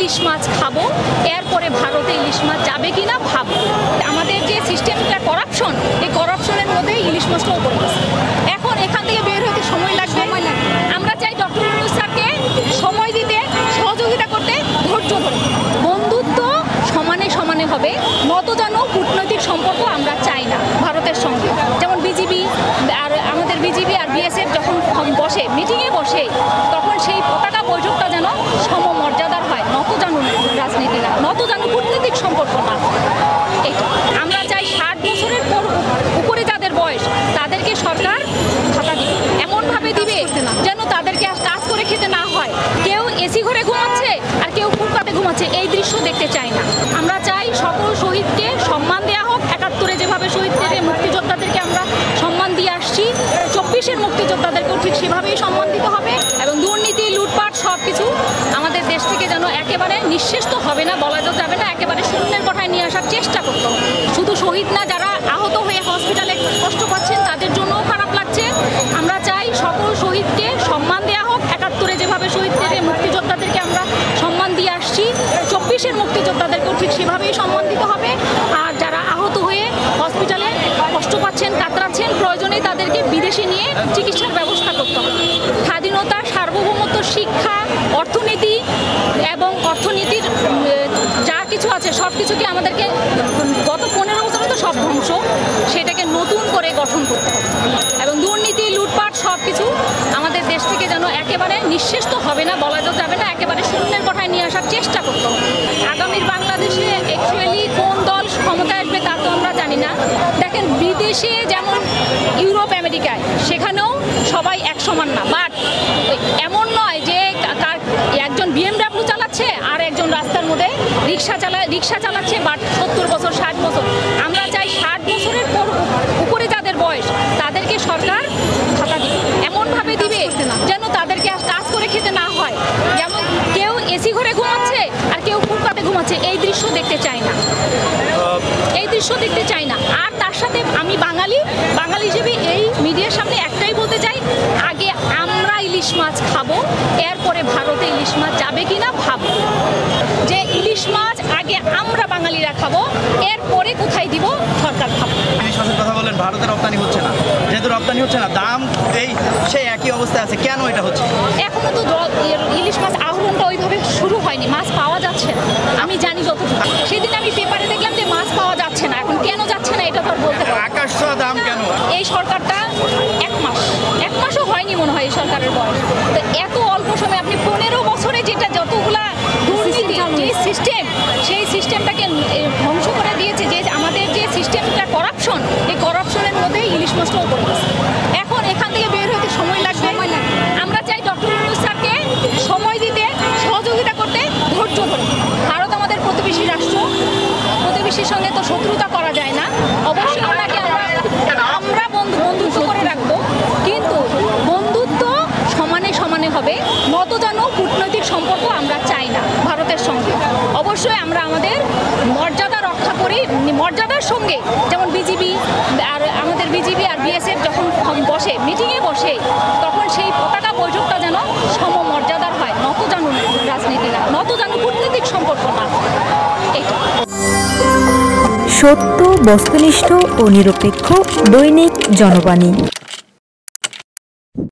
ইলিশ মাছ খাবো, এরপরে ভারতে ইলিশ মাছ যাবে কিনা ভাববো। আমাদের যে সিস্টেমটা করাপশন, এই করাপশনের মধ্যে ইলিশ মাছটাও পড়ে গেছে। এখন এখান থেকে বের হতে সময় লাগবে। আমরা চাই ডক্টর ইউনূস স্যারকে সময় দিতে, সহযোগিতা করতে, ধৈর্য ধরে। বন্ধুত্ব সমানে সমানে হবে, নতজানু কূটনৈতিক সম্পর্ক আমরা চাই না ভারতের সঙ্গে। যেমন বিজিবি আর আমাদের বিজিবি আর বিএসএফ যখন বসে, মিটিংয়ে বসে, তখন সেই পতাকা বৈঠকটা যেন সমমর্যাদার হয়, নতজানু রাজনীতি না, নতজানু কূটনৈতিক সম্পর্ক না। এটা আমরা চাই 60 বছরের উপরে যাদের বয়স, তাদেরকে সরকার ভাতা দিবে, এমনভাবে দিবে যেন তাদেরকে কাজ করে খেতে না হয়। কেউ এসি ঘরে ঘুমাচ্ছে আর কেউ ফুটপাতে ঘুমাচ্ছে, এই দৃশ্য দেখতে চাই না। আমরা চাই সকল শহীদকে সম্মান দেওয়া হোক। 71-এ যেভাবে শহীদদের মুক্তিযোদ্ধাদেরকে আমরা সম্মান দিয়ে আসছি, 24-এর মুক্তিযোদ্ধাদেরকেও ঠিক সেভাবেই সম্মান দিতে হবে। এবং দুর্নীতি, লুটপাট সব কিছু আমাদের দেশ থেকে যেন একেবারে নিঃশেষ তো হবে না, বলা যাবে না, একেবারে শূন্যের কোঠায় নিয়ে আসার চেষ্টা করতে হবে। শুধু শহীদ না, যারা আহত হয়ে হসপিটালে কষ্ট পাচ্ছেন তাদের জন্যও খারাপ লাগছে। আমরা চাই সকল শহীদকে সম্মান দেওয়া হোক। 71-এ যেভাবে শহীদদের মুক্তিযোদ্ধাদেরকে আমরা সম্মান দিয়ে আসছি, 24-এর মুক্তিযোদ্ধাদেরকেও ঠিক সেভাবেই সম্মান দিতে হবে। আর যারা আহত হয়ে হসপিটালে কষ্ট পাচ্ছেন, কাতরাচ্ছেন, প্রয়োজনে তাদেরকে বিদেশে নিয়ে চিকিৎসার ব্যবস্থা করতে হবে। স্বাধীনতা, সার্বভৌমত্ব, শিক্ষা, অর্থনীতি এবং অর্থনীতির যা কিছু আছে সব কিছুকে আমাদেরকে গত 15 বছরে তো সব ধ্বংস, সেটাকে নতুন করে গঠন করতে হবে। এবং দুর্নীতি, লুটপাট সব কিছু আমাদের দেশ থেকে যেন একেবারে নিঃশেষ তো হবে না, বলা যাবে না, একেবারে শূন্যের কোঠায় নিয়ে আসার চেষ্টা করতে হবে। আগামীর বাংলাদেশে অ্যাকচুয়ালি কোন দল ক্ষমতায় আসবে তা তো আমরা জানি না। দেখেন, বিদেশে যেমন ইউরোপ, আমেরিকায়, সেখানেও সবাই এক সমান না। বাট এমন নয় যে একজন BMW চালাচ্ছে আর একজন রাস্তার মধ্যে রিক্সা চালাচ্ছে, বাট 70 বছর, 60 বছর। আমরা চাই 60 বছরের উপরে যাদের বয়স, তাদেরকে সরকার ভাতা দিবে, এমনভাবে দিবে যেন তাদেরকে কাজ করে খেতে না হয়। যেমন কেউ এসি ঘরে ঘুমাচ্ছে আর কেউ ফুটপাতে ঘুমাচ্ছে, এই দৃশ্য দেখতে চাই না, এই দৃশ্য দেখতে চাই না। আর তার সাথে আমি বাঙালি হিসেবে এই মিডিয়ার সামনে একটাই বলতে চাই, আগে আমরা ইলিশ মাছ খাবো, এরপরে ভারতে ইলিশ মাছ যাবে কিনা ভাববো। যে ইলিশ মাছ আগে আমরা বাঙালিরা খাবো, এরপরে কোথায় দিব সরকার খাবো। ইলিশ মাছের কথা বলেন, ভারতে রপ্তানি হচ্ছে না, যেহেতু রপ্তানি হচ্ছে না, দাম সেই একই অবস্থায় আছে, কেন এটা হচ্ছে? এখনো তো ইলিশ মাছ আহরণটা ওইভাবে শুরু হয়নি, মাছ পাওয়া যাচ্ছে না। আমি জানি যতটুকু, সেদিন আমি পেপারে দেখলাম যে মাছ পাওয়া যাচ্ছে না। এখন কেন যাচ্ছে না এটা তো আর বলতে পারবো না। আকাশ ছোঁয়া দাম কেন? এই সরকারটা এক মাসও হয়নি মনে হয় এই সরকারের বয়স। তো এত অল্প সময়ে আপনি 15 বছরে যেটা যতগুলা দুর্নীতি, যে সিস্টেম, সেই সিস্টেমটাকে ধ্বংস করে দিয়েছে। যে আমাদের যে সিস্টেমটা করাপশন, এই করাপশনের মধ্যে ইলিশ মাছটাও পড়ে গেছে। এখন এখান থেকে বের হতে সময় লাগবে। আমরা চাই ডক্টর ইউনূস স্যারকে সময় দিতে, সহযোগিতা করতে, ধৈর্য ধরে। ভারত আমাদের প্রতিবেশী রাষ্ট্র, প্রতিবেশীর সঙ্গে তো শত্রুতা করা যায় না। অবশ্যই ওনাকে আমরা বন্ধুত্ব করে রাখবো, কিন্তু বন্ধুত্ব সমানে সমানে হবে, নতজানু কূটনৈতিক সম্পর্ক আমরা চাই না ভারতের সঙ্গে। অবশ্যই আমরা আমাদের মর্যাদা রক্ষা করি, মর্যাদার সঙ্গে। যেমন বিজিবি আর আমাদের বিজিবি আর বিএসএফ যখন বসে, মিটিংয়ে বসে, তখন সেই পতাকা বৈঠকটা যেন সমমর্যাদার হয়, নতজানু রাজনীতি না, নতজানু কূটনৈতিক সম্পর্ক না। এটা সত্য, বস্তুনিষ্ঠ ও নিরপেক্ষ দৈনিক জনবাণী।